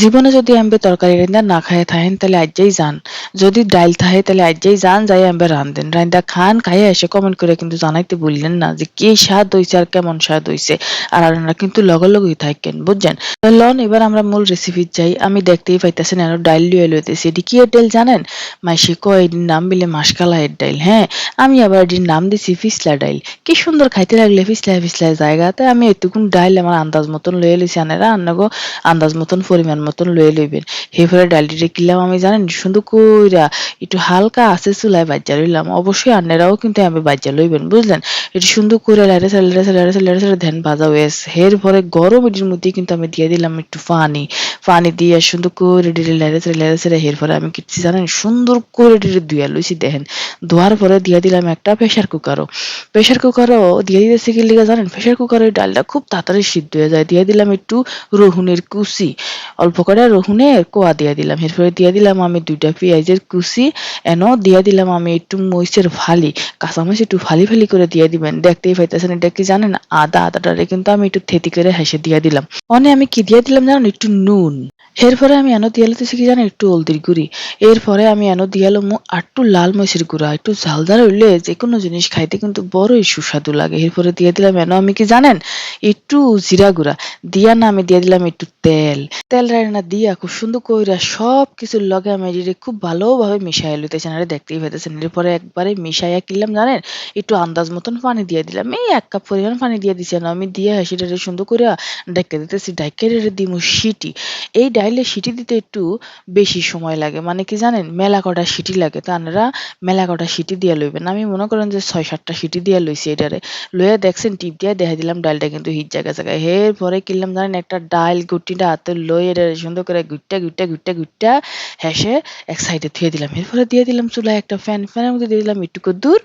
জীবনে যদি এমবে তরকারি রাইন্দা না খাইয়া থাকেন তাহলে আজ্জাই যান। যদি ডাইল থাকে তাহলে আজ্জাই যান, যাই এমবে রান্ধেন। রাইন্দা খান, খাইয়া এসে কমেন্ট করে কিন্তু জানাইতে ভুললেন না যে কি স্বাদ হইছে আর কেমন স্বাদ হইছে। আর আপনারা কিন্তু লগে লগেই থাকেন, বুঝছেন? লন এবার আমরা মূল রেসিপি যাই। আমি দেখতেই পাইতেছেন আরো ডাইল লইয়া লইতেছি। এটি কি এর ডাইল জানেন? মাইসে কয় এটির নাম বিলে মাসকালাই এর ডাইল। হ্যাঁ, আমি আবার এটির নাম দিছি ফিসলা ডাইল। কি সুন্দর খাইতে লাগলে ফিসলায় ফিসলায় জায়গাতে আমি এটুকুন ডাইল আমার আন্দাজ মতন লইয়া লইছি। আনেরা আন্নাগো আন্দাজ মতন পরিমাণ মতন লইয়া লইবেন। এরপরে ডালটিরে কিনলাম আমি জানেন সুন্দর কইরা একটু হালকা আছে চুলায় ভাইজ্জা লইলাম। অবশ্যই আন্নেরাও কিন্তু এভাবে ভাইজ্জা লইবেন, বুঝলেন? একটু সুন্দর কইরা লাইড়াচাড়া ধ্যান ভাজা হয়েছে। এরপরে গরম এটির মধ্যে কিন্তু আমি দিয়ে দিলাম একটু পানি। পানি দিয়ে সুন্দর করে এটিরে লাইড়াচাড়া এরপরে আমি কি জানেন সুন্দর করে এটিরে ধুইয়া লইছি দেখেন। ধোয়ার পরে দিয়ে দিলাম একটা প্রেসার কুকারও। প্রেসার কুকারও দিয়ে দিতেছি কি লিগা জানেন? প্রেসার কুকারের ডালটা খুব তাড়াতাড়ি সিদ্ধ হয়ে যায়। দিয়ে দিলাম একটু রহুনের কুচি, অল্প করে রহুনের কোয়া দিয়ে দিলাম। এরপরে দিয়ে দিলাম আমি 2টা পেঁয়াজের কুচি, দিয়ে দিলাম আমি একটু মরিচের ফালি, কাঁচামরিচ একটু ফালি ফালি করে দিয়ে দিবেন। দেখতেই পাইতেছেন এটা কি জানেন? আদাটারে কিন্তু আমি একটু থেতি করে হেসে দিয়ে দিলাম। আমি কি দিয়ে দিলাম জানেন? একটু নুন। এরপরে আমি দিয়ে লইতেছি কি জানেন? একটু হলদির গুঁড়ি। এরপরে আমি দিয়ে লমু আরটু লাল মরিচের গুঁড়া। একটু ঝালদার হইলে যেকোনো জিনিস খাইতে কিন্তু বড়ই সুস্বাদু লাগে। এরপরে দিয়ে দিলাম আমি কি জানেন? একটু জিরা গুঁড়া। দিয়া না আমি দিয়ে দিলাম একটু তেল। তেল রান্না দিয়া খুব সুন্দর কইরা সবকিছুর লগে আমি এটিরে খুব ভালোভাবে মিশাইয়া লইতেছেন। আরে দেখতেই পাইতেছেন। এরপরে একবারে মিশাইয়া কিনলাম জানেন? একটু আন্দাজ মতন পানি দিয়ে দিলাম। এই 1 কাপ পরিমাণ পানি দিয়ে দিছি। আমি দিয়া সেটারে সুন্দর কইরা ডাইক্কা দিতেছি। ডাইক্কা দিমু সিটি। এই ডাইলে সিটি দিতে একটু বেশি সময় লাগে। মানে কি জানেন? মেলা কটা সিটি লাগে। তো আপনারা মেলা কটা সিটি দিয়া লইবেন। আমি মনে করেন যে 6-7টা সিটি দিয়া লইছি এটারে। লইয়া দেখছেন টিপ দিয়া দেখাই দিলাম ডালটা কিন্তু হিট জায়গায়। এরপরে কিনলাম জানেন একটা ডাইল গুট্টিটা হাতে লইয়া এটারে সুন্দর করে গুইট্টা হেসে এক সাইডে থুয়ে দিলাম। এরপরে দিয়ে দিলাম চুলায় একটা ফ্যান। ফ্যানের মধ্যে দিয়ে দিলাম একটু দূর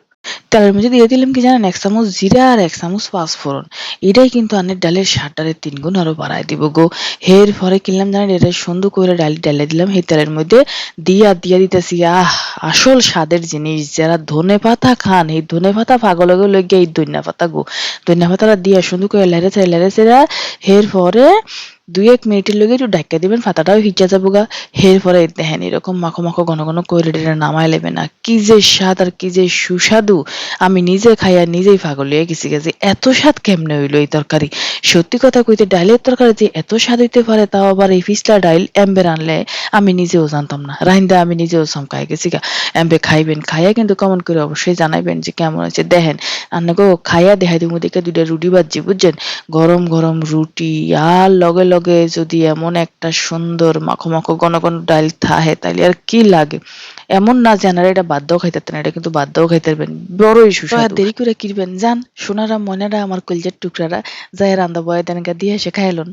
তেলের মধ্যে দিয়ে দিলাম কি জানেন? 1 চামচ জিরা আর 1 চামচ পাঁচফোড়ন। এটাই কিন্তু আনের ডালের স্বাদটারে 3 গুণ আরো বাড়ায় দিব গো। এরপরে কিনলাম জানেন এটা সুন্দর করে ডালে দিলাম সেই তেলের মধ্যে দিয়া দিতেছি আসল স্বাদের জিনিস যারা ধনেপাতা খান এই ধনেপাতা পাগল হয়ে লইগা এই ধনিয়া পাতা গো। ধনিয়া পাতাটা দিয়া সুন্দর করে লাইড়াচাড়া এরপরে 2-1 মিনিটের লগে একটু ঢাইক্কা দিবেন, পাতাটাও হিজা যাবো গা। এরপরে দেখেন এরকম মাখো মাখো ঘন ঘন করে এটা নামাই লেবেন না। কি যে স্বাদ আর কি যে সুস্বাদু! আমি নিজে খাইয়া নিজেই পাগল হইয়া গেছি। এত স্বাদ কেমনে হইলো এই তরকারি? সত্যি কথা কইতে ডাইলের তরকারি যে এত স্বাদ হইতে পারে তাও আবার এই ফিসলা ডাইল এমবে রানলে আমি নিজেও জানতাম না। রাইন্দা আমি নিজেও চমকাই গেছি গা। এমবে খাইবেন, খাইয়া কিন্তু কমেন্ট করে অবশ্যই জানাইবেন যে কেমন হয়েছে। দেখেন আপনাকেও খাইয়া দেখাই দিব দেখে 2টা রুটি ভাজছি, বুঝছেন? গরম গরম রুটি আর লগে লগে যদি এমন একটা সুন্দর মাখো মাখো ঘন ঘন ডাইল থাহে তাইলে আর কি লাগে? এমন না যে আপনারা এটা বাদ দিয়েও খাইতে পারতেন, এটা কিন্তু বাদ দিয়েও খাইতে পারবেন। বড়ই সুস্বাদু। দেরি করে কিনবেন যান সোনারা ময়নারা আমার কলিজার টুকরারা যায় রান্দা বয়া দেন গা দিয়ে এসে খাইলন।